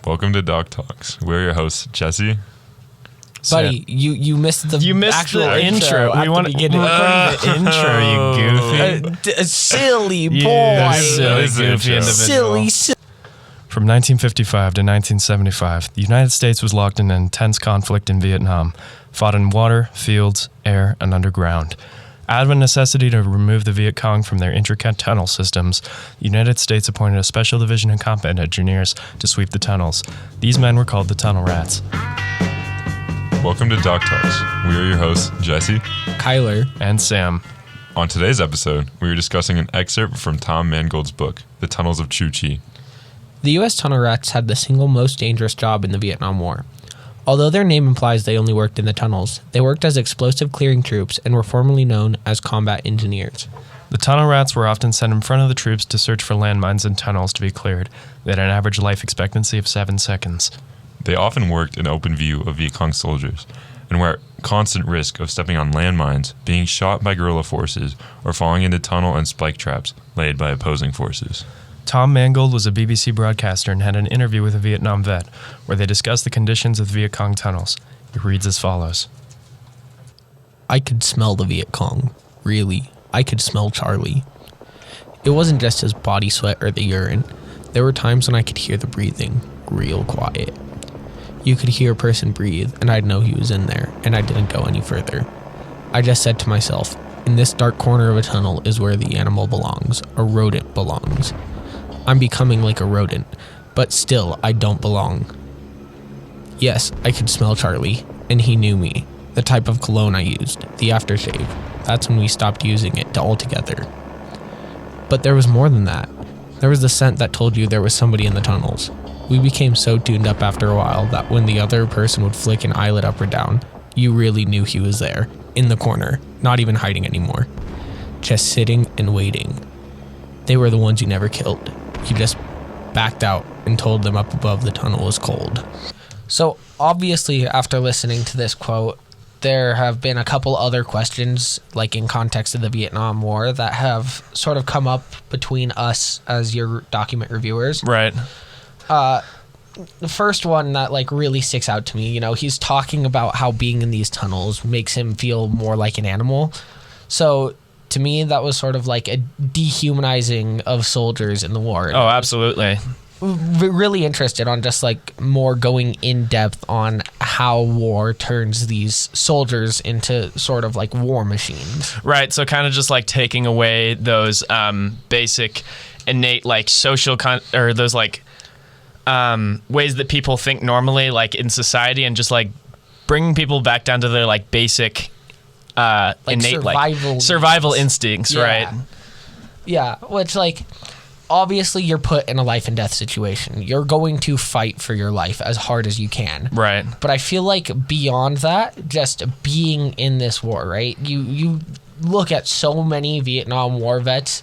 Welcome to Doc Talks. We're your hosts, Jesse. Buddy, you missed the actual intro. We want to get the intro, you goofy. Silly boy. Silly, goofy individual. Silly. From 1955 to 1975, the United States was locked in an intense conflict in Vietnam, fought in water, fields, air, and underground. Out of a necessity to remove the Viet Cong from their intricate tunnel systems, the United States appointed a special division of combat engineers to sweep the tunnels. These men were called the Tunnel Rats. Welcome to Doc Talks. We are your hosts, Jesse, Kyler, and Sam. On today's episode, we are discussing an excerpt from Tom Mangold's book, The Tunnels of Chu Chi. The U.S. Tunnel Rats had the single most dangerous job in the Vietnam War. Although their name implies they only worked in the tunnels, they worked as explosive clearing troops and were formerly known as combat engineers. The Tunnel Rats were often sent in front of the troops to search for landmines and tunnels to be cleared. They had an average life expectancy of 7 seconds. They often worked in open view of Viet Cong soldiers and were at constant risk of stepping on landmines, being shot by guerrilla forces, or falling into tunnel and spike traps laid by opposing forces. Tom Mangold was a BBC broadcaster and had an interview with a Vietnam vet where they discussed the conditions of the Viet Cong tunnels. He reads as follows. I could smell the Viet Cong. Really, I could smell Charlie. It wasn't just his body sweat or the urine. There were times when I could hear the breathing, real quiet. You could hear a person breathe, and I'd know he was in there, and I didn't go any further. I just said to myself, in this dark corner of a tunnel is where the animal belongs, a rodent belongs. I'm becoming like a rodent, but still, I don't belong. Yes, I could smell Charlie, and he knew me. The type of cologne I used, the aftershave. That's when we stopped using it altogether. But there was more than that. There was the scent that told you there was somebody in the tunnels. We became so tuned up after a while that when the other person would flick an eyelid up or down, you really knew he was there, in the corner, not even hiding anymore. Just sitting and waiting. They were the ones you never killed. You just backed out and told them up above the tunnel was cold. So obviously, after listening to this quote, there have been a couple other questions, like in context of the Vietnam War, that have sort of come up between us as your document reviewers. Right. The first one that really sticks out to me, he's talking about how being in these tunnels makes him feel more like an animal. So to me, that was sort of like a dehumanizing of soldiers in the war. Oh, absolutely. Really interested on just more going in depth on how war turns these soldiers into sort of war machines. Right. So kind of just taking away those basic innate social or those ways that people think normally in society, and just bringing people back down to their basic innate survival instincts. Yeah. Right. Yeah, which obviously you're put in a life and death situation. You're going to fight for your life as hard as you can. Right. But I feel beyond that, just being in this war, right? You look at so many Vietnam War vets,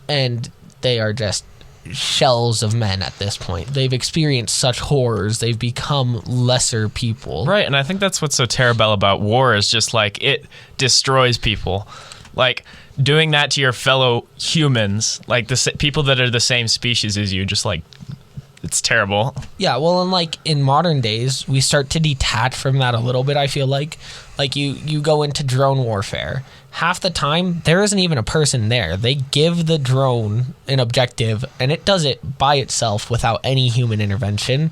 and they are just shells of men at this point. They've experienced such horrors. They've become lesser people. Right, and I think that's what's so terrible about war is just it destroys people. Doing that to your fellow humans, the people that are the same species as you, just it's terrible. Yeah, well, and in modern days, we start to detach from that a little bit, I feel like. You go into drone warfare. Half the time, there isn't even a person there. They give the drone an objective, and it does it by itself without any human intervention.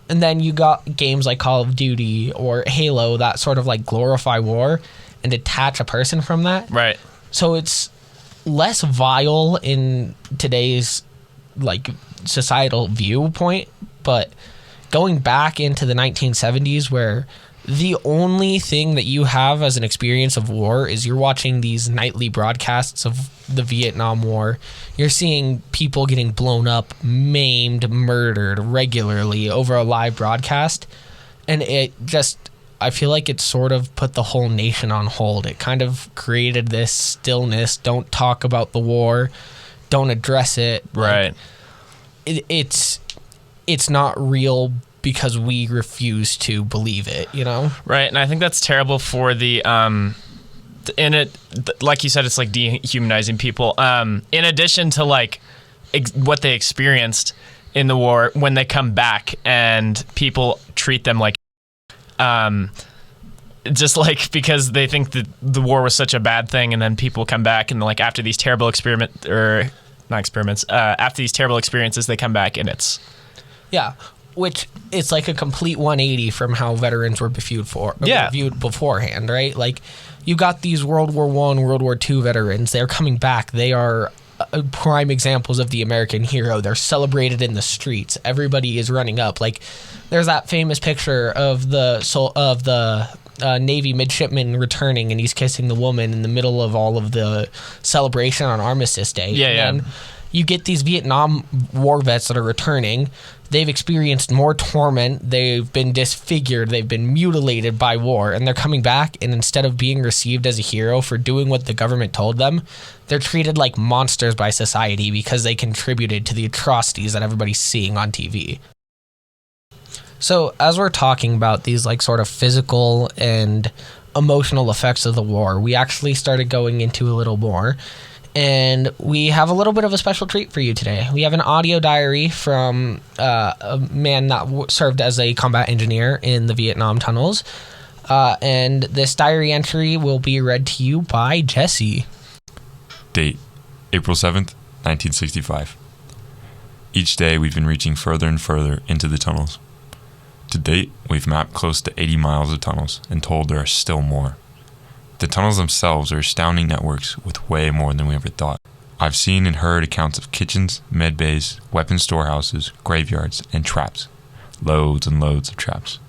And then you got games like Call of Duty or Halo that sort of glorify war and detach a person from that. Right. So it's less vile in today's societal viewpoint, but going back into the 1970s where the only thing that you have as an experience of war is you're watching these nightly broadcasts of the Vietnam War. You're seeing people getting blown up, maimed, murdered regularly over a live broadcast. And it just, I feel it sort of put the whole nation on hold. It kind of created this stillness. Don't talk about the war. Don't address it. Right. It's not real because we refuse to believe it, Right, and I think that's terrible for the in it, like you said, it's dehumanizing people. In addition to what they experienced, in the war when they come back, and people treat them like just like because they think that the war was such a bad thing, and then people come back and like after these terrible after these terrible experiences they come back and it's Yeah, which it's like a complete 180 from how veterans were viewed beforehand, right? Like, you got these World War I, World War II veterans. They're coming back. They are prime examples of the American hero. They're celebrated in the streets. Everybody is running up. Like, there's that famous picture of the Navy midshipman returning, and he's kissing the woman in the middle of all of the celebration on Armistice Day. And then you get these Vietnam War vets that are returning. They've experienced more torment. They've been disfigured. They've been mutilated by war. And they're coming back, and instead of being received as a hero for doing what the government told them, they're treated like monsters by society because they contributed to the atrocities that everybody's seeing on TV. So as we're talking about these like sort of physical and emotional effects of the war, we actually started going into a little more. And we have a little bit of a special treat for you today. We have an audio diary from a man that served as a combat engineer in the Vietnam tunnels. And this diary entry will be read to you by Jesse. Date, April 7th, 1965. Each day we've been reaching further and further into the tunnels. To date, we've mapped close to 80 miles of tunnels and told there are still more. The tunnels themselves are astounding networks with way more than we ever thought. I've seen and heard accounts of kitchens, med bays, weapon storehouses, graveyards, and traps. Loads and loads of traps.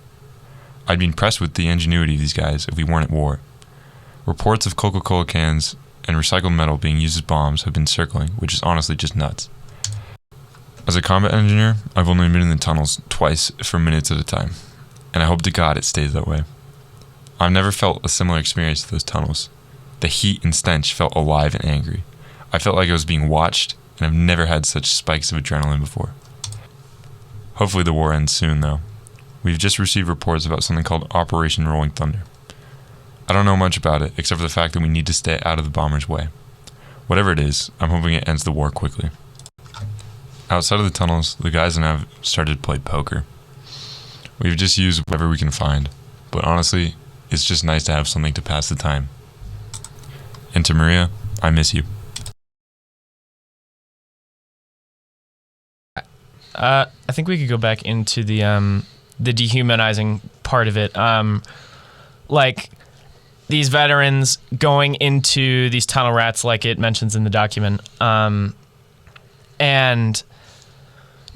I'd be impressed with the ingenuity of these guys if we weren't at war. Reports of Coca-Cola cans and recycled metal being used as bombs have been circling, which is honestly just nuts. As a combat engineer, I've only been in the tunnels twice for minutes at a time, and I hope to God it stays that way. I've never felt a similar experience to those tunnels. The heat and stench felt alive and angry. I felt like I was being watched, and I've never had such spikes of adrenaline before. Hopefully the war ends soon, though. We've just received reports about something called Operation Rolling Thunder. I don't know much about it, except for the fact that we need to stay out of the bombers' way. Whatever it is, I'm hoping it ends the war quickly. Outside of the tunnels, the guys and I have started to play poker. We've just used whatever we can find, but honestly, it's just nice to have something to pass the time. And to Maria, I miss you. I think we could go back into the dehumanizing part of it. Like these veterans going into these tunnel rats, like it mentions in the document, and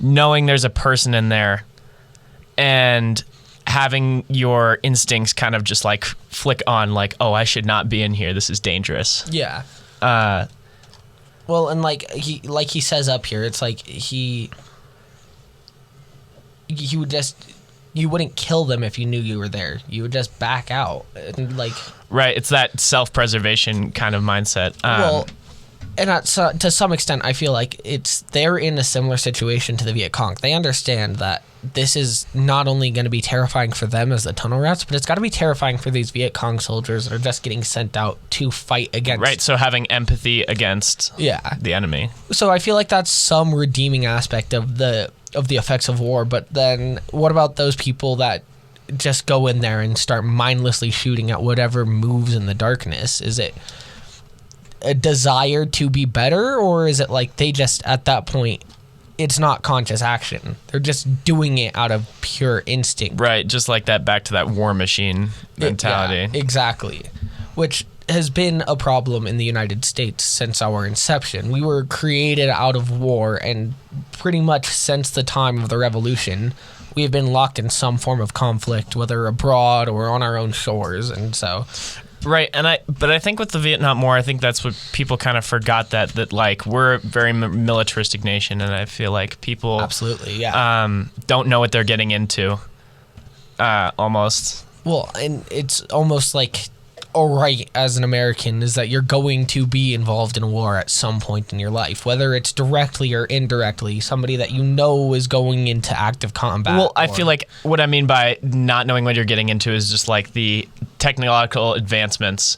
knowing there's a person in there, and having your instincts kind of just like flick on, like, oh, I should not be in here. This is dangerous. Yeah. Well, and like he says up here, it's like he would just, you wouldn't kill them if you knew you were there. You would just back out. And like, right. It's that self-preservation kind of mindset. Well, and to some extent, I feel like they're in a similar situation to the Viet Cong. They understand that this is not only going to be terrifying for them as the tunnel rats, but it's got to be terrifying for these Viet Cong soldiers that are just getting sent out to fight against. Right, so having empathy against the enemy. So I feel like that's some redeeming aspect of the effects of war. But then what about those people that just go in there and start mindlessly shooting at whatever moves in the darkness? Is it a desire to be better, or is it like they just, at that point, it's not conscious action? They're just doing it out of pure instinct. Right, just like that, back to that war machine mentality. Yeah, exactly. Which has been a problem in the United States since our inception. We were created out of war, and pretty much since the time of the revolution, we have been locked in some form of conflict, whether abroad or on our own shores. And so... Right, but I think with the Vietnam War, I think that's what people kind of forgot, that like we're a very militaristic nation, and I feel like people absolutely don't know what they're getting into, almost. Well, and it's almost like, all right, as an American, is that you're going to be involved in a war at some point in your life, whether it's directly or indirectly. Somebody that you know is going into active combat. Well, I feel like what I mean by not knowing what you're getting into is just like the technological advancements,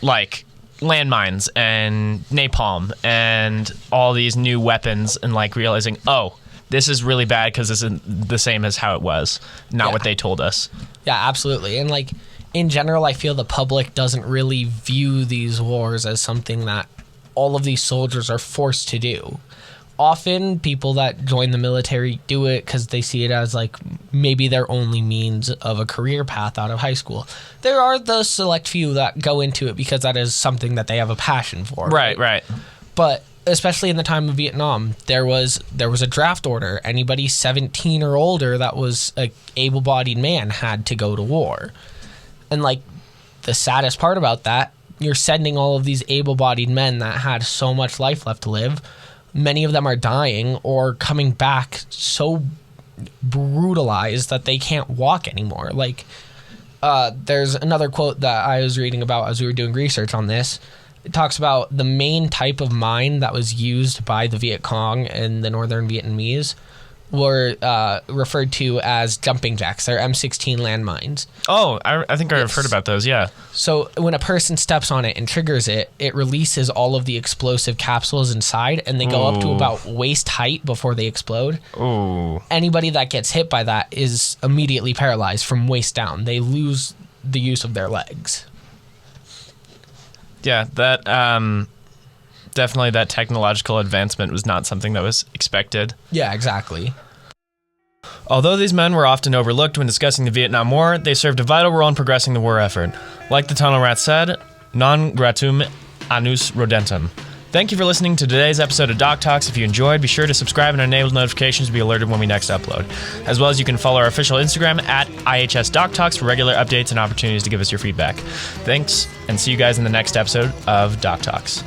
like landmines and napalm and all these new weapons, and like realizing, oh, this is really bad because this isn't the same as how it was, not what they told us. Yeah, absolutely. And like in general, I feel the public doesn't really view these wars as something that all of these soldiers are forced to do. Often people that join the military do it because they see it as like maybe their only means of a career path out of high school. There are the select few that go into it because that is something that they have a passion for. Right. But especially in the time of Vietnam, there was a draft order. Anybody 17 or older that was a able-bodied man had to go to war. And like the saddest part about that, you're sending all of these able-bodied men that had so much life left to live. Many of them are dying or coming back so brutalized that they can't walk anymore. Like, there's another quote that I was reading about as we were doing research on this. It talks about the main type of mine that was used by the Viet Cong and the Northern Vietnamese were referred to as jumping jacks. They're M16 landmines. Oh, I think I've heard about those, yeah. So when a person steps on it and triggers it, it releases all of the explosive capsules inside, and they go up to about waist height before they explode. Ooh. Anybody that gets hit by that is immediately paralyzed from waist down. They lose the use of their legs. Yeah, that definitely that technological advancement was not something that was expected. Yeah, exactly. Although these men were often overlooked when discussing the Vietnam War, they served a vital role in progressing the war effort. Like the Tunnel Rat said, non gratum annus rodentum. Thank you for listening to today's episode of Doc Talks. If you enjoyed, be sure to subscribe and enable notifications to be alerted when we next upload. As well as you can follow our official Instagram at IHS Doc Talks for regular updates and opportunities to give us your feedback. Thanks, and see you guys in the next episode of Doc Talks.